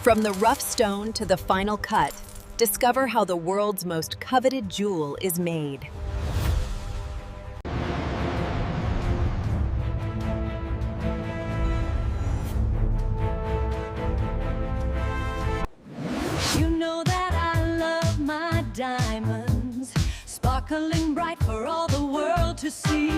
From the rough stone to the final cut, discover how the world's most coveted jewel is made. You know that I love my diamonds, sparkling bright for all the world to see.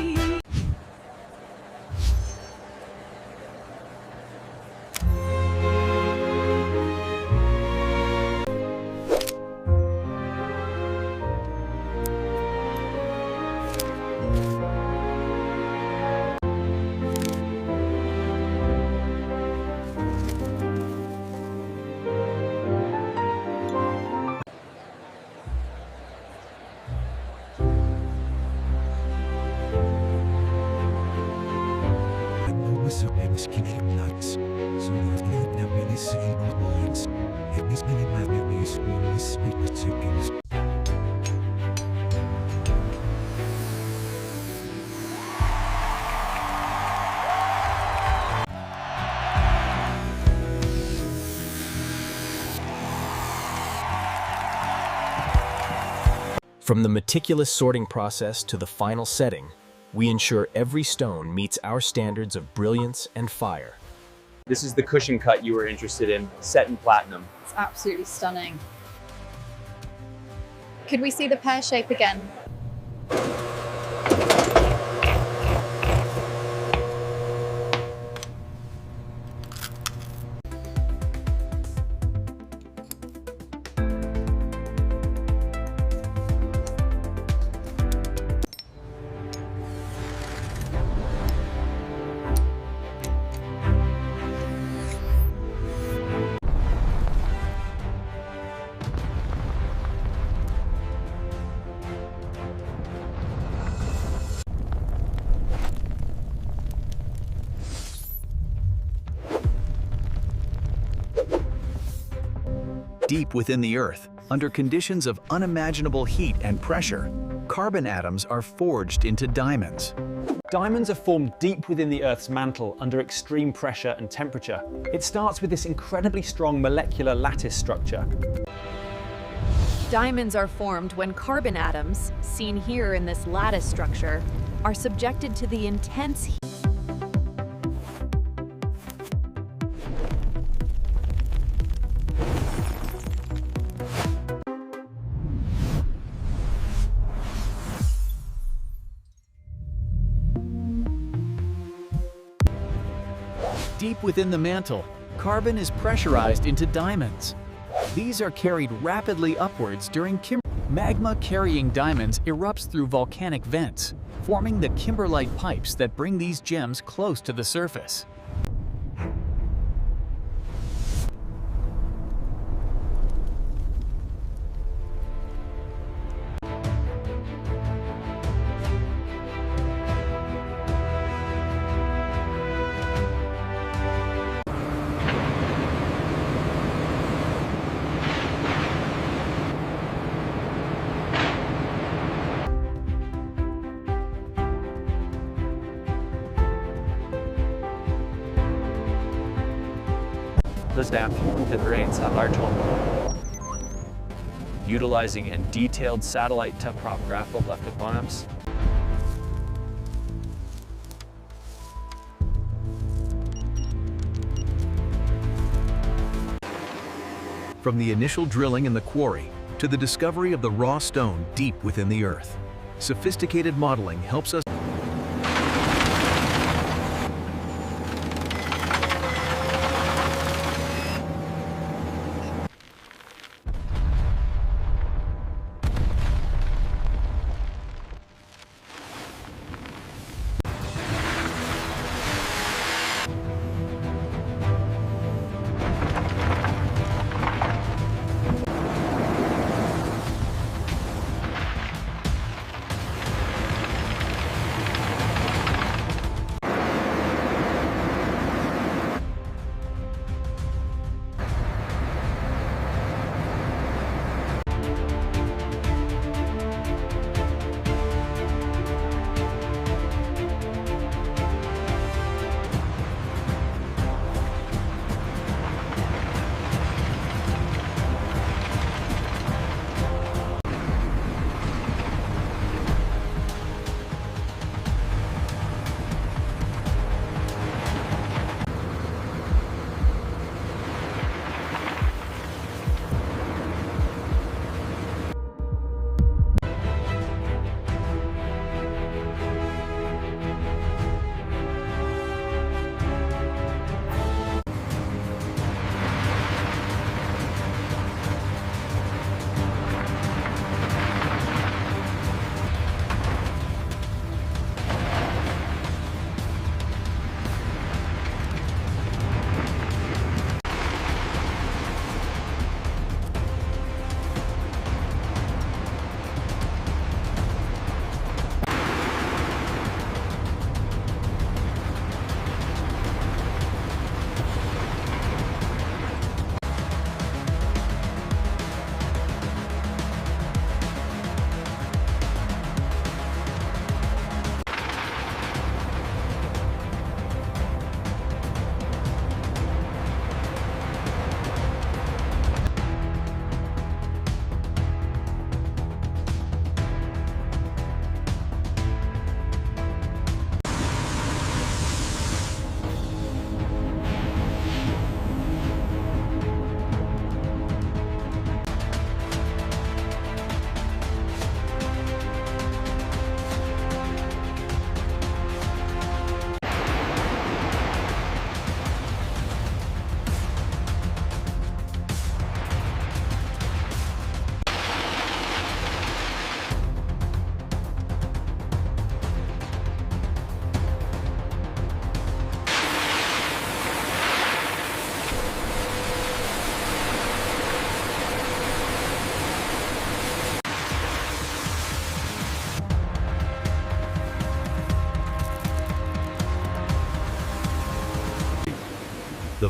From the meticulous sorting process to the final setting, we ensure every stone meets our standards of brilliance and fire. This is the cushion cut you were interested in, set in platinum. It's absolutely stunning. Could we see the pear shape again? Deep within the Earth, under conditions of unimaginable heat and pressure, carbon atoms are forged into diamonds. Diamonds are formed deep within the Earth's mantle under extreme pressure and temperature. It starts with this incredibly strong molecular lattice structure. Diamonds are formed when carbon atoms, seen here in this lattice structure, are subjected to the intense heat. Deep within the mantle, carbon is pressurized into diamonds. These are carried rapidly upwards during magma carrying diamonds erupts through volcanic vents, forming the kimberlite pipes that bring these gems close to the surface. The stamp generates a large hole. Utilizing a detailed satellite topographical lithograms, From the initial drilling in the quarry to the discovery of the raw stone deep within the Earth, sophisticated modeling helps us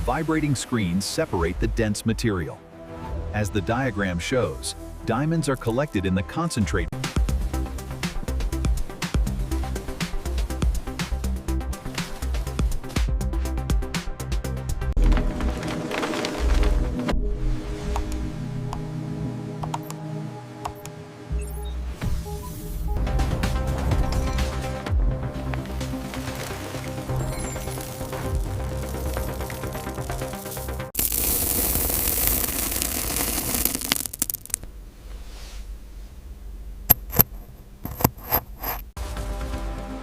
vibrating screens separate the dense material. As the diagram shows, diamonds are collected in the concentrate.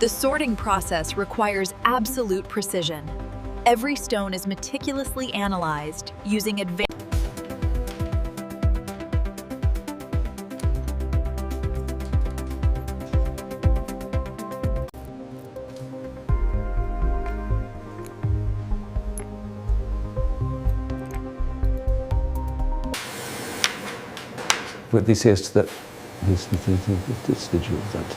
The sorting process requires absolute precision. Every stone is meticulously analyzed using advanced. But this is that this digital that.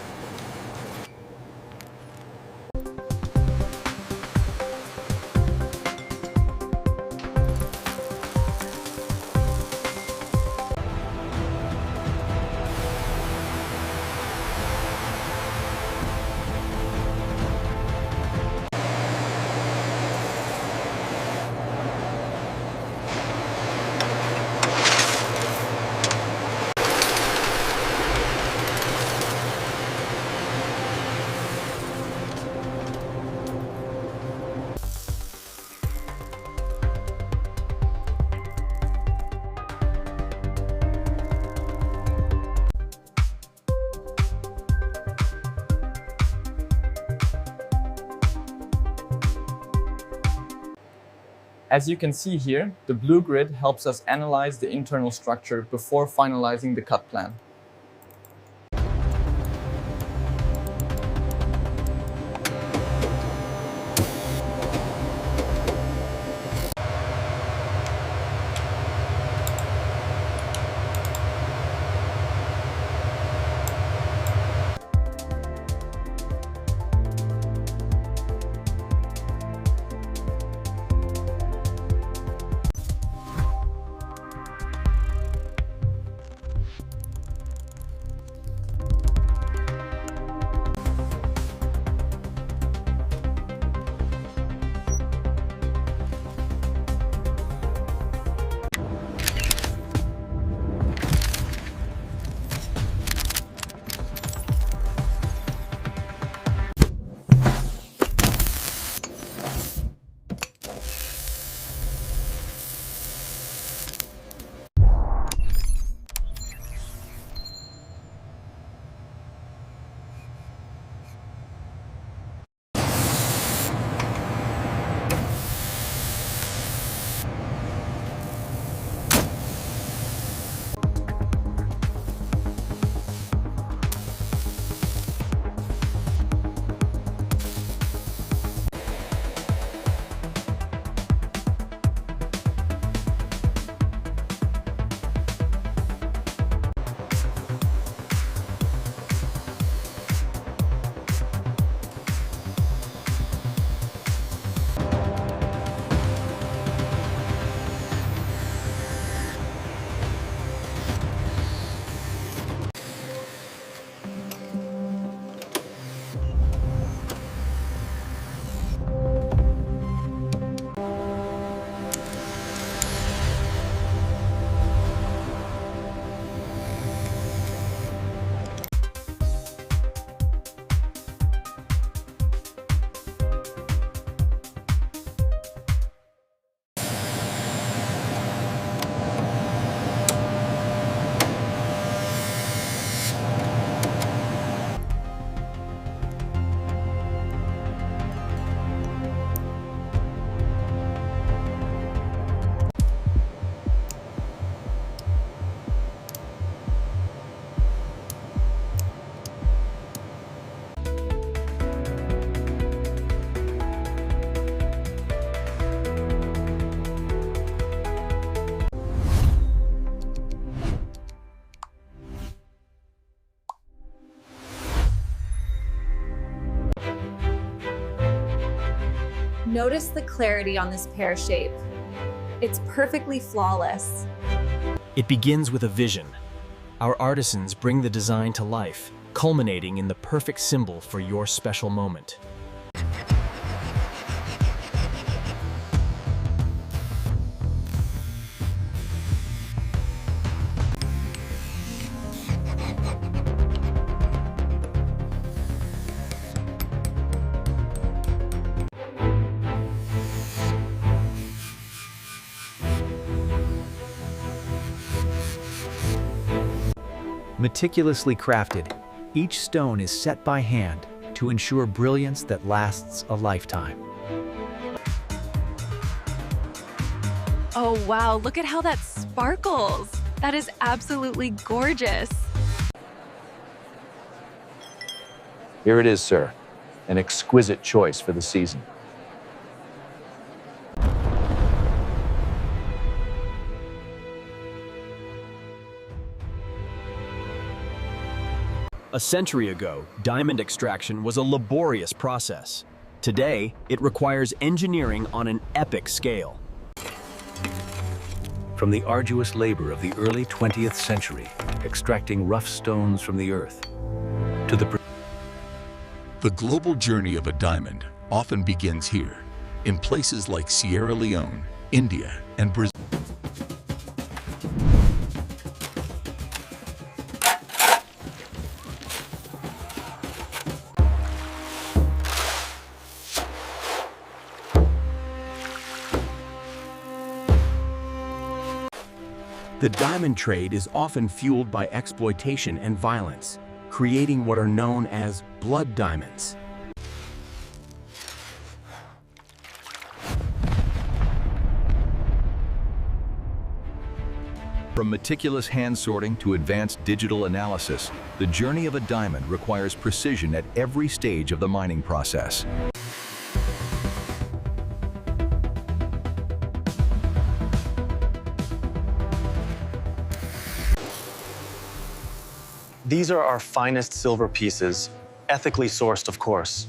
As you can see here, the blue grid helps us analyze the internal structure before finalizing the cut plan. Notice the clarity on this pear shape. It's perfectly flawless. It begins with a vision. Our artisans bring the design to life, culminating in the perfect symbol for your special moment. Meticulously crafted, each stone is set by hand to ensure brilliance that lasts a lifetime. Oh wow, look at how that sparkles. That is absolutely gorgeous. Here it is, sir. An exquisite choice for the season. A century ago, diamond extraction was a laborious process. Today, it requires engineering on an epic scale. From the arduous labor of the early 20th century, extracting rough stones from the earth, to The global journey of a diamond often begins here, in places like Sierra Leone, India, and Brazil. The diamond trade is often fueled by exploitation and violence, creating what are known as blood diamonds. From meticulous hand sorting to advanced digital analysis, the journey of a diamond requires precision at every stage of the mining process. These are our finest silver pieces, ethically sourced, of course.